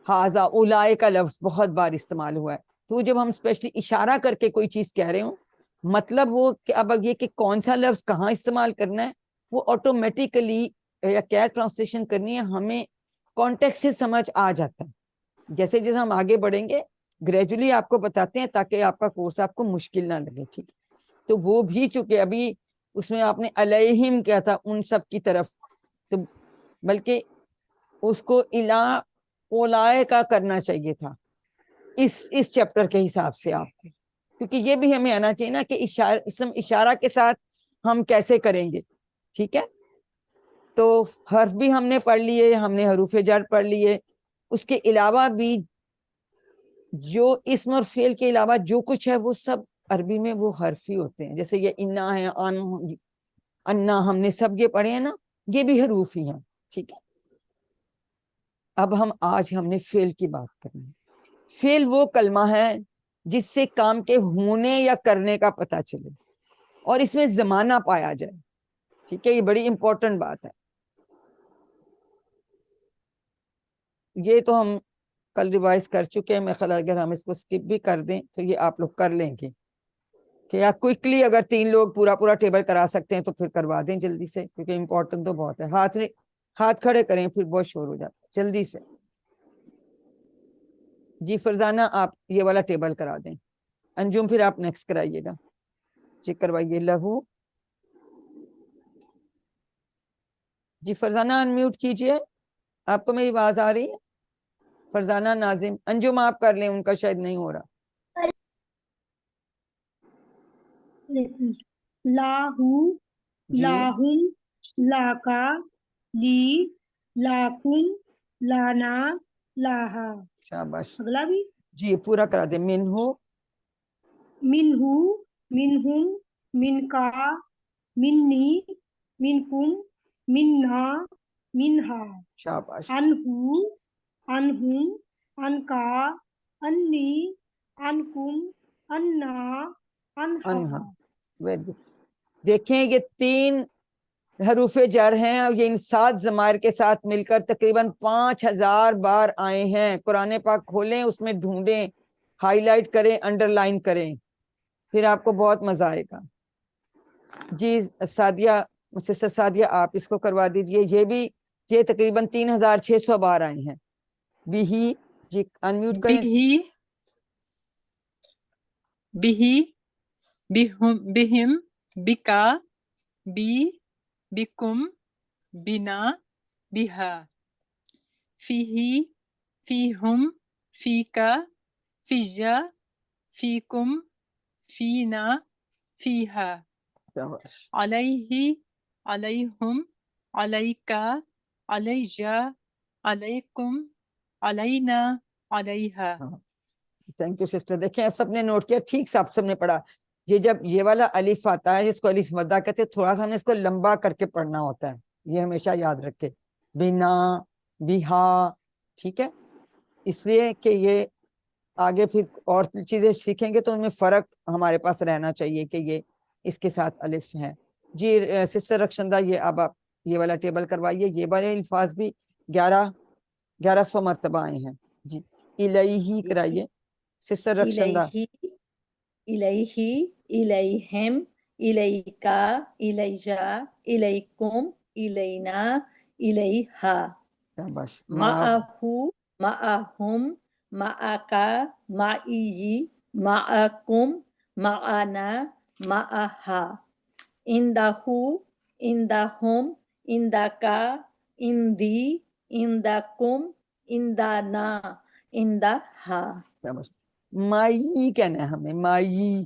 S1: ہاذا اولائے کا لفظ بہت بار استعمال ہوا ہے. تو جب ہم اسپیشلی اشارہ کر کے کوئی چیز کہہ رہے ہوں، مطلب وہ کہ اب یہ کہ کون سا لفظ کہاں استعمال کرنا ہے وہ آٹومیٹیکلی یا کیا ٹرانسلیشن کرنی ہے ہمیں کانٹیکسٹ سے سمجھ آ جاتا ہے. جیسے جیسے ہم آگے بڑھیں گے گریجولی آپ کو بتاتے ہیں تاکہ آپ کا کورس آپ کو مشکل نہ لگے. ٹھیک ہے، تو وہ بھی چونکہ ابھی اس میں آپ نے علیہم کیا تھا ان سب کی طرف، تو بلکہ اس کو الا اولائے کا کرنا چاہیے تھا اس چیپٹر کے حساب سے آپ کو، کیونکہ یہ بھی ہمیں آنا چاہیے نا کہ اسم اشارہ کے ساتھ ہم کیسے کریں گے. ٹھیک ہے، تو حرف بھی ہم نے پڑھ لیے، ہم نے حروف جر پڑھ لیے. اس کے علاوہ بھی جو اسم اور فعل کے علاوہ جو کچھ ہے وہ سب عربی میں وہ حرف ہی ہوتے ہیں. جیسے یہ انا ہے، انا ہم نے سب یہ پڑھے ہیں نا، یہ بھی حروف ہی ہیں. ٹھیک ہے، اب آج ہم نے فعل کی بات کرنی ہے. فعل وہ کلمہ ہے جس سے کام کے ہونے یا کرنے کا پتہ چلے اور اس میں زمانہ پایا جائے. ٹھیک ہے، یہ بڑی امپورٹنٹ بات ہے. یہ تو ہم کل ریوائز کر چکے ہیں، میں خیال اگر ہم اس کو سکپ بھی کر دیں تو یہ آپ لوگ کر لیں گے کہ آپ کوئکلی اگر 3 لوگ پورا ٹیبل کرا سکتے ہیں تو پھر کروا دیں جلدی سے، کیونکہ امپورٹنٹ تو بہت ہے. ہاتھ کھڑے کریں پھر بہت شور ہو جاتا ہے. جلدی سے جی فرزانہ آپ یہ والا ٹیبل کرا دیں. انجم پھر آپ نیکسٹ کرائیے گا. چیک کروائیے. لہو جی فرزانہ انمیوٹ کیجئے. آپ کو میری آواز آ رہی ہے؟ فرزانہ، ناظم، انجم آپ کر لیں، ان کا شاید نہیں ہو رہا.
S4: لاہو،
S1: جی
S4: لاہم، لاکا، لی، لاکم، لانا، لاہا.
S1: شاباش.
S4: اگلا بھی
S1: جی یہ پورا کرا دیں. منہو،
S4: منہو، منہم، منکا، منی، منکم، منا، منہا.
S1: شاباش.
S4: انہو، انہم، انکا، انی، انکم، انا، انہا.
S1: انہا. Very good. دیکھیں یہ 3 حروف جر ہیں اور یہ ان 7 ضمائر کے ساتھ مل کر تقریباً 5000 بار آئے ہیں. قرآن پاک کھولیں، اس میں ڈھونڈیں، ہائی لائٹ کریں، انڈر لائن کریں، پھر آپ کو بہت مزہ آئے گا. جی سعدیہ، سسٹر سعدیہ آپ اس کو کروا دیجئے. یہ تقریباً 3600 بار آئے ہیں. بھی جی انمیوٹ کریں.
S5: bihi, bihim, bika, bi, bikum, bina, biha. Fihi, fihum, fika, fija, fikum, fina, fiha. Alayhi, alayhum, alayka, alayja, alaykum, alayna, alayha.
S1: Thank you sister. دیکھیں آپ سب نے نوٹ کیا، ٹھیک سے آپ سب نے پڑھا. یہ جب یہ والا الف آتا ہے جس کو الف مدہ کہتے ہیں، تھوڑا سا ہم نے اس کو لمبا کر کے پڑھنا ہوتا ہے، یہ ہمیشہ یاد رکھے. بنا، بہا. ٹھیک ہے، اس لیے کہ یہ آگے پھر اور چیزیں سیکھیں گے تو ان میں فرق ہمارے پاس رہنا چاہیے کہ یہ اس کے ساتھ الف ہے. جی سسٹر رخشندہ یہ اب آپ یہ والا ٹیبل کروائیے. یہ والے الفاظ بھی 1100 مرتبہ آئے ہیں. جی الیہ کرائیے سسٹر رخشندہ.
S3: إليه، إليه، إليهم، إليك، إليجا، إليكم، إلينا، إليها.
S1: شاباش.
S3: معه، معهم، معك، معي، معكم، معنا، معها. عنده، عندهم، عندك، عندي، عندكم، عندنا، عندها.
S1: مائی کہنا ہے ہم نے. مائی،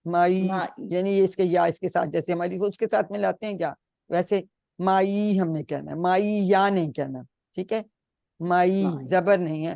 S1: مائی
S3: مائی.
S1: یعنی اس کے یا اس کے ساتھ جیسے ہماری سوچ کے ساتھ ملاتے ہیں کیا، ویسے مائی ہم نے کہنا ہے. مائی یا نہیں کہنا. ٹھیک ہے، مائی
S3: مائی.
S1: زبر نہیں ہے.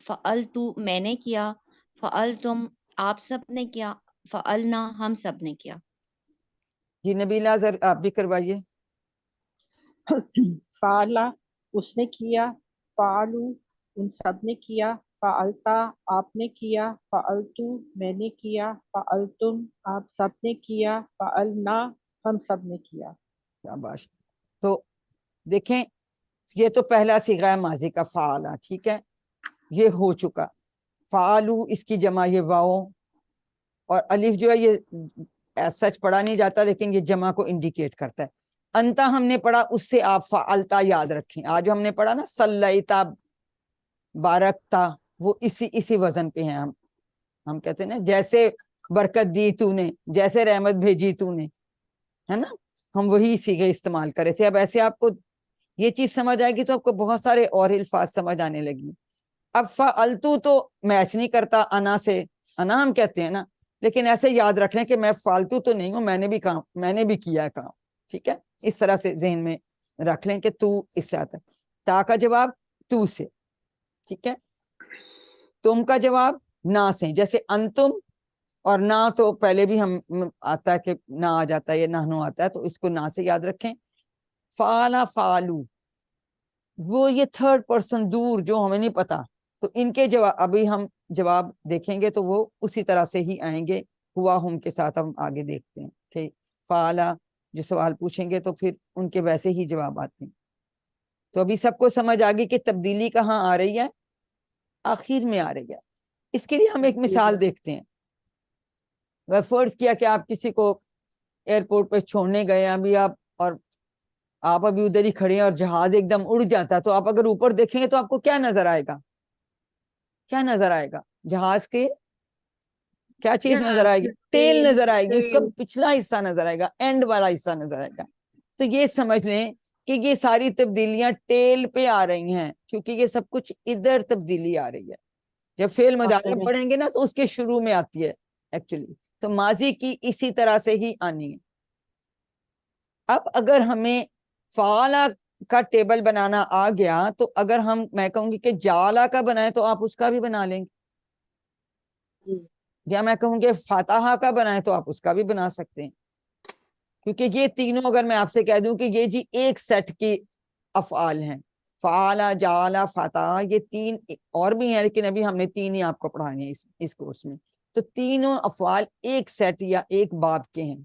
S6: فعلتو میں نے کیا، فعلتم آپ سب نے کیا، فعلنا ہم سب نے کیا۔
S1: جی نبیلہ آپ بھی کروائیے۔
S7: فعلا اس نے کیا، فعلو ان سب نے کیا، فعلتا آپ نے کیا، فعلتو میں نے کیا، فعلتم آپ سب نے کیا، فعلنا ہم سب نے کیا۔
S1: شاباش۔ تو دیکھیں یہ تو پہلا صیغہ ماضی کا فعلا، ٹھیک ہے، یہ ہو چکا۔ فعلو اس کی جمع یہ واؤ اور الف جو ہے یہ سچ پڑھا نہیں جاتا لیکن یہ جمع کو انڈیکیٹ کرتا ہے۔ انتا ہم نے پڑھا، اس سے آپ فعلتا یاد رکھیں۔ آج ہم نے پڑھا نا صلیتا بارکتا، وہ اسی وزن پہ ہیں۔ ہم کہتے ہیں نا جیسے برکت دی تو نے، جیسے رحمت بھیجی تو نے، ہے نا، ہم وہی صیغے استعمال کرے تھے۔ اب ایسے آپ کو یہ چیز سمجھ آئے گی تو آپ کو بہت سارے اور الفاظ سمجھ آنے لگی۔ اب فعلتو تو میچ نہیں کرتا انا سے، انا ہم کہتے ہیں نا، لیکن ایسے یاد رکھ لیں کہ میں فالتو تو نہیں ہوں، میں نے بھی کیا ہے کام، ٹھیک ہے، اس طرح سے ذہن میں رکھ لیں کہ تو اس سے آتا ہے۔ تا کا جواب تو سے، ٹھیک ہے، تم کا جواب نا سے، جیسے انتم اور نا تو پہلے بھی ہم آتا ہے کہ نا آ جاتا ہے یا نحنو آتا ہے، تو اس کو نا سے یاد رکھیں۔ فعلا فعلو وہ یہ تھرڈ پرسن دور جو ہمیں نہیں پتا، تو ان کے جواب ابھی ہم جواب دیکھیں گے تو وہ اسی طرح سے ہی آئیں گے، ہوا ہم کے ساتھ ہم آگے دیکھتے ہیں کہ فعلا جو سوال پوچھیں گے تو پھر ان کے ویسے ہی جواب آتے ہیں۔ تو ابھی سب کو سمجھ آ گئی کہ تبدیلی کہاں آ رہی ہے، آخر میں آ رہی ہے۔ اس کے لیے ہم ایک مثال دیکھتے ہیں۔ فرض کیا کہ آپ کسی کو ایئرپورٹ پہ چھوڑنے گئے ابھی آپ ابھی ادھر ہی کھڑے ہیں اور جہاز ایک دم اڑ جاتا، تو آپ اگر اوپر دیکھیں گے تو آپ کو کیا نظر آئے گا؟ کیا نظر آئے گا؟ جہاز کے کیا چیز نظر آئے گی؟ ٹیل نظر آئے گی، اس کا پچھلا حصہ نظر آئے گا، اینڈ والا حصہ نظر آئے گا۔ تو یہ سمجھ لیں کہ یہ ساری تبدیلیاں ٹیل پہ آ رہی ہیں، کیونکہ یہ سب کچھ ادھر تبدیلی آ رہی ہے۔ جب فعل مضارع پڑھیں گے نا تو اس کے شروع میں آتی ہے ایکچولی، تو ماضی کی اسی طرح سے ہی آنی ہے۔ اب اگر ہمیں فعلا کا ٹیبل بنانا آ گیا تو اگر میں کہوں گی کہ جالا کا بنائیں تو آپ اس کا بھی بنا لیں گے، یا میں کہوں گے فاتحہ کا بنائیں تو آپ اس کا بھی بنا سکتے ہیں، کیونکہ یہ تینوں اگر میں آپ سے کہہ دوں کہ یہ جی ایک سیٹ کی افعال ہیں، فعلا جالا فاتحہ، یہ تین اور بھی ہیں لیکن ابھی ہم نے تین ہی آپ کو پڑھانے ہیں اس کورس میں، تو تینوں افعال ایک سیٹ یا ایک باب کے ہیں،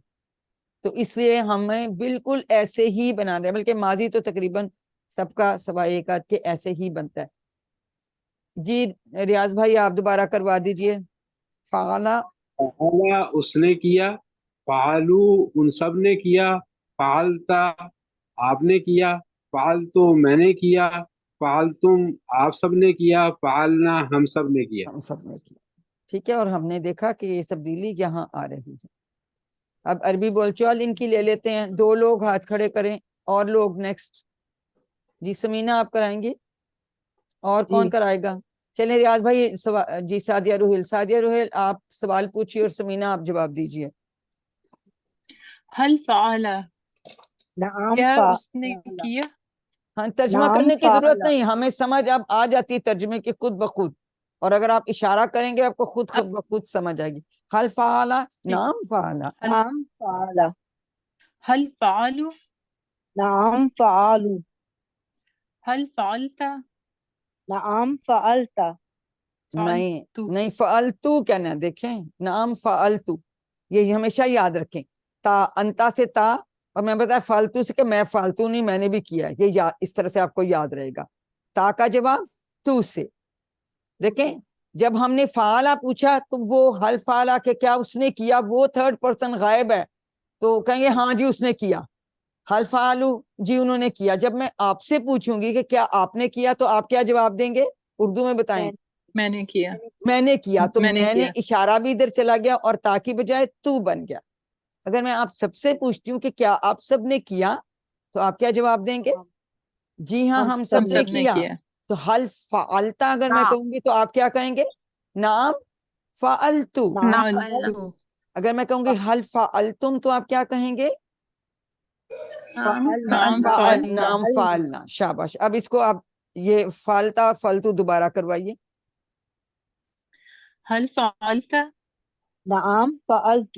S1: تو اس لیے ہمیں بالکل ایسے ہی بنا رہے ہیں، بلکہ ماضی تو تقریباً سب کا سوائے ایک آدھ کے ایسے ہی بنتا ہے۔ جی ریاض بھائی آپ دوبارہ کروا دیجئے۔ فعلا
S8: فعلا اس نے کیا، فعلو ان سب نے کیا، فعلتا آپ نے کیا، فعلتو میں نے کیا، فعلتم آپ سب نے کیا، فعلنا ہم سب نے کیا۔
S1: ہم سب نے کیا، ٹھیک ہے، اور ہم نے دیکھا کہ یہ تبدیلی یہاں آ رہی ہے۔ اب عربی بول چال ان کی لے لیتے ہیں، 2 لوگ ہاتھ کھڑے کریں، اور لوگ نیکسٹ۔ جی سمینہ آپ کرائیں گی، اور کون کرائے گا؟ چلیں ریاض بھائی جی سعدیہ روحیل آپ سوال پوچھیے اور سمینہ آپ جواب دیجئے۔
S5: هل فعل
S7: نعم
S5: کیا اس نے کیا؟
S1: ہاں ترجمہ
S7: نعم
S1: کرنے کی ضرورت
S7: فعل
S1: نہیں، ہمیں سمجھ اب آ جاتی ہے ترجمے کی خود بخود، اور اگر آپ اشارہ کریں گے آپ کو خود بخود سمجھ آئے گی۔ حل فعلا، نام فعلا،
S7: نعم فعل
S5: هل فعلوا
S7: نعم فعلوا
S5: هل فعلت
S7: نعم فعلت
S1: نہیں فعلتو کہنا، دیکھیں نام فعلتو، یہ ہمیشہ یاد رکھیں، تا انتا سے تا، اور میں بتایا فالتو سے کہ میں فالتو نہیں، میں نے بھی کیا ہے، یہ اس طرح سے آپ کو یاد رہے گا۔ تا کا جواب تو سے، دیکھیں جب ہم نے فعلا پوچھا تو وہ حل فعلا کہ کیا اس نے کیا، وہ تھرڈ پرسن غائب ہے، تو کہیں گے ہاں جی اس نے کیا، حل فعلو جی انہوں نے کیا۔ جب میں آپ سے پوچھوں گی کہ کیا آپ نے کیا تو آپ کیا جواب دیں گے؟ اردو میں بتائیں۔
S5: میں نے کیا،
S1: میں نے کیا، تو
S5: میں نے
S1: میں نے
S5: کیا۔
S1: اشارہ بھی ادھر چلا گیا اور تا کی بجائے تو بن گیا۔ اگر میں آپ سب سے پوچھتی ہوں کہ کیا آپ سب نے کیا تو آپ کیا جواب دیں گے؟ جی ہاں ہم
S5: ہم
S1: سب نے
S5: سب نے
S1: کیا۔
S5: کیا۔
S1: تو حل فعلتا اگر میں کہوں گی تو آپ کیا کہیں گے؟ نعم فعلتو۔
S5: فعلتو
S1: اگر میں کہوں گی حل فعلتم تو آپ کیا کہیں گے؟
S5: نعم فعلنا۔
S1: نعم فعلنا، شاباش۔ اب اس کو آپ یہ فعلتا اور فعلتو دوبارہ کروائیے۔
S5: هل فعلت
S7: نعم فعلت.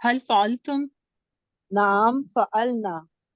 S5: هل فعلتم
S7: نعم فعلنا.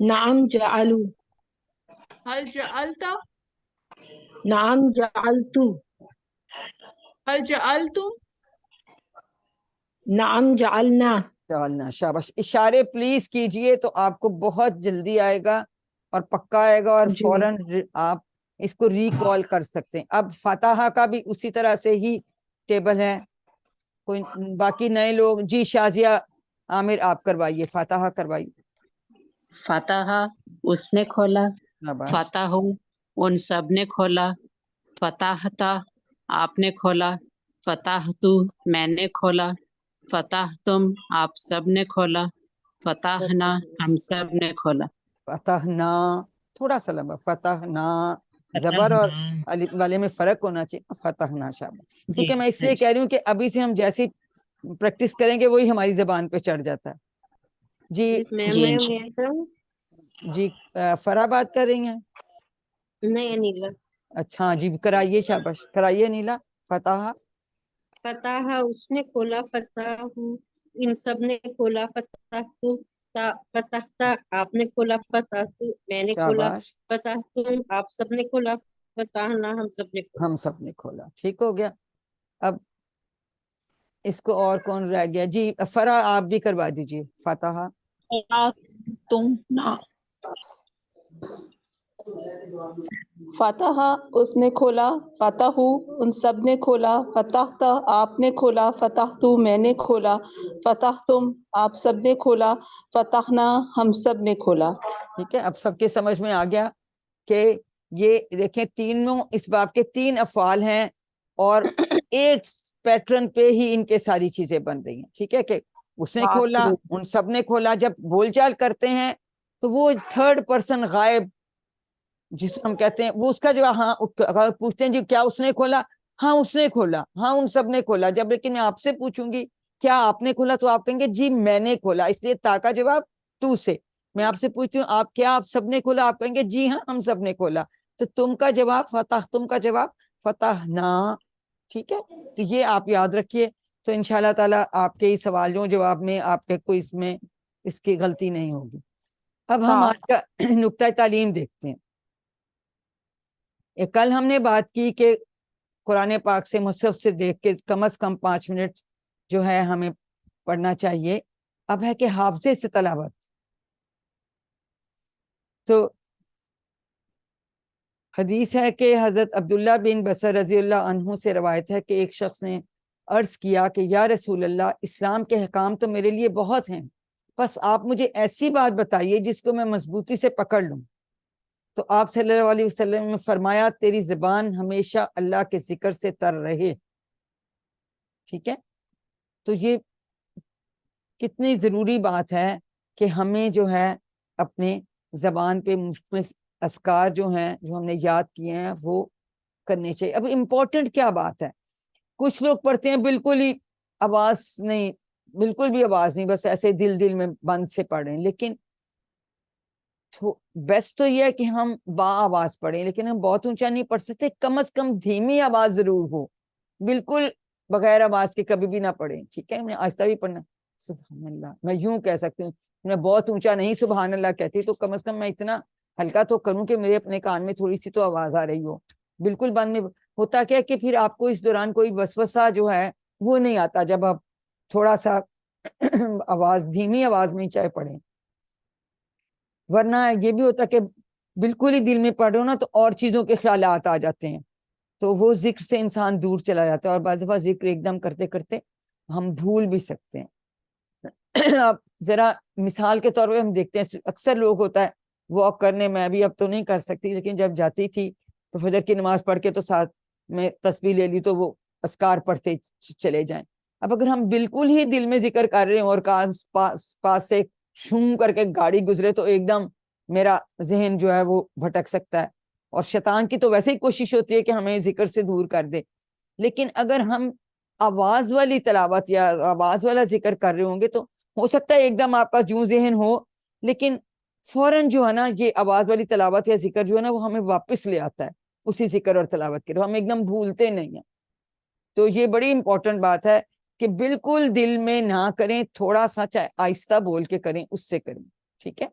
S7: نعم جعلوا.
S9: هل جعلت؟
S7: نعم جعلت.
S9: هل جعلتم؟
S7: نعم جعلنا.
S1: چلنا شاباش. اشارے پلیز کیجئے تو آپ کو بہت جلدی آئے گا اور پکا آئے گا اور
S7: جی.
S1: فوراً آپ اس کو ریکال کر سکتے ہیں. اب فاتحہ کا بھی اسی طرح سے ہی ٹیبل ہے. کوئی باقی نئے لوگ؟ جی شازیہ عامر آپ کروائیے، فاتحہ کروائیے.
S10: فتح اس نے کھولا،
S1: شاباش.
S10: فتح ان سب نے کھولا، فتحتا آپ نے کھولا، فتحتو میں نے کھولا، فتحتم آپ سب نے کھولا، فتحنا ہم سب نے کھولا.
S1: فتحنا تھوڑا سا لمبا، فتحنا زبر اور الف والے میں فرق ہونا چاہیے. فتحنا شاباش.
S10: جی
S1: کیونکہ میں اس لیے کہہ رہی ہوں کہ ابھی سے ہم جیسی پریکٹس کریں گے وہی ہماری زبان پہ چڑھ جاتا ہے. جی
S10: جی
S11: میں کروں؟
S1: جی فرا بات کر رہی ہیں؟
S11: نہیں انیلا.
S1: اچھا جی کرائیے، شاباش کرائیے نیلا. فتح
S11: فتح اس نے کھولا، فتح ان سب نے کھولا، فتح تو فتحتا آپ نے کھولا، فتح تو میں نے کھولا،
S1: شاباش.
S11: فتح تم آپ سب نے کھولا، فتحنا ہم سب نے کھولا.
S1: ہم سب نے کھولا. ٹھیک ہو گیا. اب اس کو اور کون رہ گیا؟ جی فرا آپ بھی کروا دیجیے فتح.
S2: تم نہ فتح اس نے کھولا، فتح ان سب نے کھولا، فتحتا آپ نے کھولا، فتحتو میں نے کھولا، فتحتم آپ سب نے کھولا، فتحنا ہم سب نے کھولا.
S1: ٹھیک ہے. اب سب کے سمجھ میں آ گیا کہ یہ دیکھیں تینوں اس باب کے 3 افعال ہیں اور ایک پیٹرن پہ ہی ان کے ساری چیزیں بن رہی ہیں. ٹھیک ہے کہ اس نے کھولا، ان سب نے کھولا. جب بول چال کرتے ہیں تو وہ تھرڈ پرسن غائب جس ہم کہتے ہیں وہ اس کا جو ہاں اگر پوچھتے ہیں جی کیا اس نے کھولا، ہاں اس نے کھولا، ہاں ان سب نے کھولا. جب لیکن میں آپ سے پوچھوں گی کیا آپ نے کھولا تو آپ کہیں گے جی میں نے کھولا. اس لیے تا کا جواب تو سے. میں آپ سے پوچھتی ہوں آپ کیا آپ سب نے کھولا، آپ کہیں گے جی ہاں ہم سب نے کھولا. تو تم کا جواب فتح، تم کا جواب فتح نا. ٹھیک ہے. تو یہ آپ یاد رکھیے. تو انشاءاللہ تعالیٰ آپ کے سوالوں جواب میں آپ کے کوئی اس میں اس کی غلطی نہیں ہوگی. اب ہم آج کا نقطہ تعلیم دیکھتے ہیں. کل ہم نے بات کی کہ قرآن پاک سے مصحف سے دیکھ کے کم از کم 5 منٹ جو ہے ہمیں پڑھنا چاہیے. اب ہے کہ حافظے سے تلاوت. تو حدیث ہے کہ حضرت عبداللہ بن بصر رضی اللہ عنہ سے روایت ہے کہ ایک شخص نے عرض کیا کہ یا رسول اللہ، اسلام کے احکام تو میرے لیے بہت ہیں، بس آپ مجھے ایسی بات بتائیے جس کو میں مضبوطی سے پکڑ لوں. تو آپ صلی اللہ علیہ وسلم نے فرمایا تیری زبان ہمیشہ اللہ کے ذکر سے تر رہے. ٹھیک ہے. تو یہ کتنی ضروری بات ہے کہ ہمیں جو ہے اپنے زبان پہ مختلف اذکار جو ہیں جو ہم نے یاد کیے ہیں وہ کرنے چاہیے. اب امپورٹنٹ کیا بات ہے، کچھ لوگ پڑھتے ہیں بالکل ہی آواز نہیں، بالکل بھی آواز نہیں، بس ایسے دل میں بند سے پڑھیں. لیکن بیسٹ تو یہ ہے کہ ہم با آواز پڑھیں، لیکن ہم بہت اونچا نہیں پڑھ سکتے. کم از کم دھیمی آواز ضرور ہو، بالکل بغیر آواز کے کبھی بھی نہ پڑھیں. ٹھیک ہے. میں آہستہ بھی پڑھنا سبحان اللہ میں یوں کہہ سکتی ہوں، میں بہت اونچا نہیں سبحان اللہ کہتی تو کم از کم میں اتنا ہلکا تو کروں کہ میرے اپنے کان میں تھوڑی سی تو آواز آ رہی ہو. بالکل بند میں ہوتا کیا کہ پھر آپ کو اس دوران کوئی وسوسہ جو ہے وہ نہیں آتا جب آپ تھوڑا سا آواز دھیمی آواز میں چاہے پڑھیں. ورنہ یہ بھی ہوتا کہ بالکل ہی دل میں پڑھ رہے ہو نا تو اور چیزوں کے خیالات آ جاتے ہیں تو وہ ذکر سے انسان دور چلا جاتا ہے اور بعض دفعہ ذکر ایک دم کرتے کرتے ہم بھول بھی سکتے ہیں. آپ ذرا مثال کے طور پہ ہم دیکھتے ہیں اکثر لوگ ہوتا ہے واک کرنے، میں بھی اب تو نہیں کر سکتی لیکن جب جاتی تھی تو فجر کی نماز پڑھ کے تو ساتھ میں تسبیح لے لی تو وہ اذکار پڑھتے چلے جائیں. اب اگر ہم بالکل ہی دل میں ذکر کر رہے ہیں اور پاس سے شوں کر کے گاڑی گزرے تو ایک دم میرا ذہن جو ہے وہ بھٹک سکتا ہے اور شیطان کی تو ویسے ہی کوشش ہوتی ہے کہ ہمیں ذکر سے دور کر دے. لیکن اگر ہم آواز والی تلاوت یا آواز والا ذکر کر رہے ہوں گے تو ہو سکتا ہے ایک دم آپ کا جو ذہن ہو لیکن فوراً جو ہے نا یہ آواز والی تلاوت یا ذکر جو ہے نا وہ ہمیں واپس لے آتا ہے اسی ذکر اور تلاوت کے، ہم ایک دم بھولتے نہیں ہیں. تو یہ بڑی امپورٹنٹ بات ہے کہ بالکل دل میں نہ کریں، تھوڑا سا چاہے آہستہ بول کے کریں اس سے کریں. ٹھیک ہے.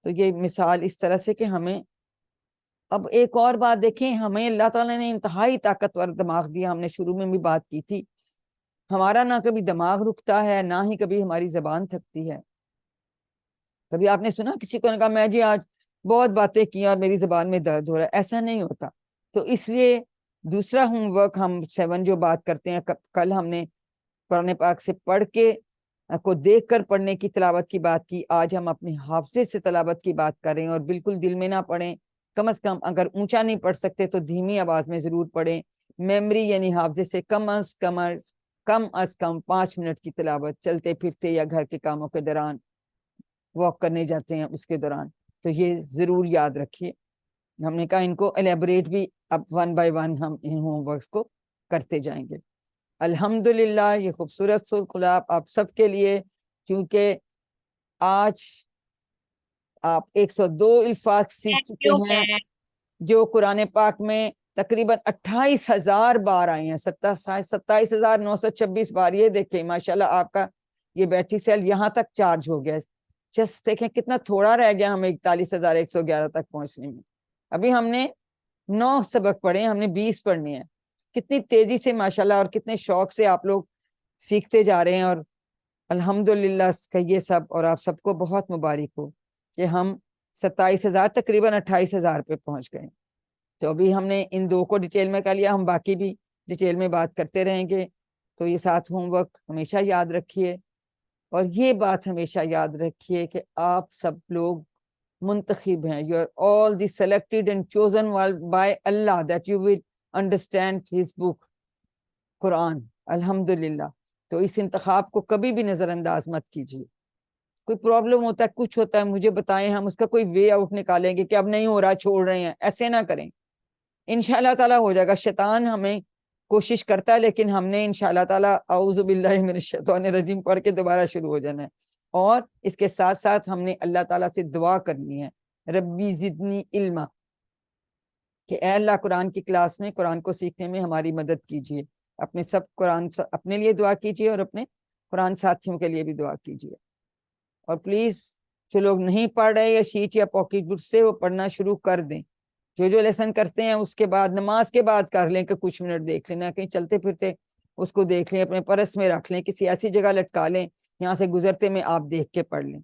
S1: تو یہ مثال اس طرح سے کہ ہمیں اب ایک اور بات دیکھیں، ہمیں اللہ تعالیٰ نے انتہائی طاقتور دماغ دیا. ہم نے شروع میں بھی بات کی تھی، ہمارا نہ کبھی دماغ رکتا ہے نہ ہی کبھی ہماری زبان تھکتی ہے. کبھی آپ نے سنا کسی کو نے کہا میں جی آج بہت باتیں کی اور میری زبان میں درد ہو رہا ہے؟ ایسا نہیں ہوتا. تو اس لیے دوسرا ہوم ورک ہم 7 جو بات کرتے ہیں، کل ہم نے قرآن پاک سے پڑھ کے کو دیکھ کر پڑھنے کی تلاوت کی بات کی. آج ہم اپنے حافظے سے تلاوت کی بات کریں، اور بالکل دل میں نہ پڑھیں، کم از کم اگر اونچا نہیں پڑھ سکتے تو دھیمی آواز میں ضرور پڑھیں. میموری یعنی حافظے سے کم از کم 5 منٹ کی تلاوت، چلتے پھرتے یا گھر کے کاموں کے دوران، واک کرنے جاتے ہیں اس کے دوران. تو یہ ضرور یاد رکھیے. ہم نے کہا ان کو الیبوریٹ بھی اب 1 بائی 1 ہم ان ہوم ورکس کو کرتے جائیں گے. الحمدللہ یہ خوبصورت سورۃ قلاب آپ سب کے لیے، کیونکہ آج آپ 102 الفاظ سیکھ چکے ہیں جو قرآن پاک میں تقریباً 28,000 بار آئے ہیں. 27,926 بار. یہ دیکھیں ماشاءاللہ آپ کا یہ بیٹری سیل یہاں تک چارج ہو گیا. جسٹ دیکھیں کتنا تھوڑا رہ گیا ہمیں 41,111 تک پہنچنے میں. ابھی ہم نے 9 سبق پڑھے، ہم نے 20 پڑھنے ہیں. کتنی تیزی سے ماشاءاللہ اور کتنے شوق سے آپ لوگ سیکھتے جا رہے ہیں. اور الحمدللہ کہیے سب، اور آپ سب کو بہت مبارک ہو کہ ہم 27,000 تقریباً 28,000 پہ پہنچ گئے. تو ابھی ہم نے ان 2 کو ڈیٹیل میں کر لیا، ہم باقی بھی ڈیٹیل میں بات کرتے رہیں گے. تو یہ 7 ہوم ورک ہمیشہ یاد رکھیے، اور یہ بات ہمیشہ یاد رکھیے کہ آپ سب لوگ منتخب ہیں. You are all the selected and chosen by Allah that you will understand his book قرآن. الحمدللہ. تو اس انتخاب کو کبھی بھی نظر انداز مت کیجیے. کوئی پرابلم ہوتا ہے، کچھ ہوتا ہے، مجھے بتائیں، ہم اس کا کوئی وے آؤٹ نکالیں گے کہ اب نہیں ہو رہا چھوڑ رہے ہیں. ایسے نہ کریں، انشاءاللہ تعالیٰ ہو جائے گا. شیطان ہمیں کوشش کرتا ہے، لیکن ہم نے انشاءاللہ تعالیٰ اعوذ باللہ من الشیطان الرجیم پڑھ کے دوبارہ شروع ہو جانا ہے. اور اس کے ساتھ ساتھ ہم نے اللہ تعالیٰ سے دعا کرنی ہے، ربی زدنی علما، کہ اے اللہ قرآن کی کلاس میں قرآن کو سیکھنے میں ہماری مدد کیجیے. اپنے سب اپنے لیے دعا کیجیے اور اپنے قرآن ساتھیوں کے لیے بھی دعا کیجیے. اور پلیز جو لوگ نہیں پڑھ رہے یا شیٹ یا پاکٹ بک سے، وہ پڑھنا شروع کر دیں. جو لیسن کرتے ہیں اس کے بعد نماز کے بعد کر لیں کہ کچھ منٹ دیکھ لینا، کہیں چلتے پھرتے اس کو دیکھ لیں، اپنے پرس میں رکھ لیں، کسی ایسی جگہ لٹکا لیں، یہاں سے گزرتے میں آپ دیکھ کے پڑھ لیں.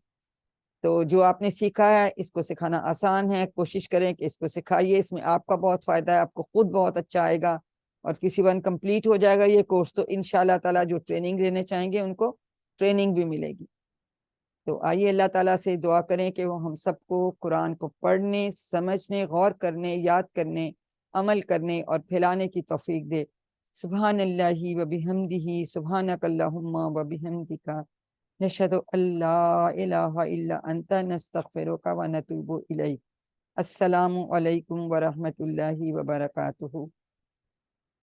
S1: تو جو آپ نے سیکھا ہے اس کو سکھانا آسان ہے، کوشش کریں کہ اس کو سکھائیے. اس میں آپ کا بہت فائدہ ہے، آپ کو خود بہت اچھا آئے گا، اور کسی ون کمپلیٹ ہو جائے گا یہ کورس تو انشاءاللہ تعالیٰ جو ٹریننگ لینے چاہیں گے ان کو ٹریننگ بھی ملے گی. تو آئیے اللہ تعالیٰ سے دعا کریں کہ وہ ہم سب کو قرآن کو پڑھنے، سمجھنے، غور کرنے، یاد کرنے، عمل کرنے اور پھیلانے کی توفیق دے. سبحان اللہ و بحمدہ، سبحانک اللہم و بحمدک، نشہد ان لا الہ الا انت، نستغفرک و نتوب الیک. السلام علیکم ورحمۃ اللہ وبرکاتہ.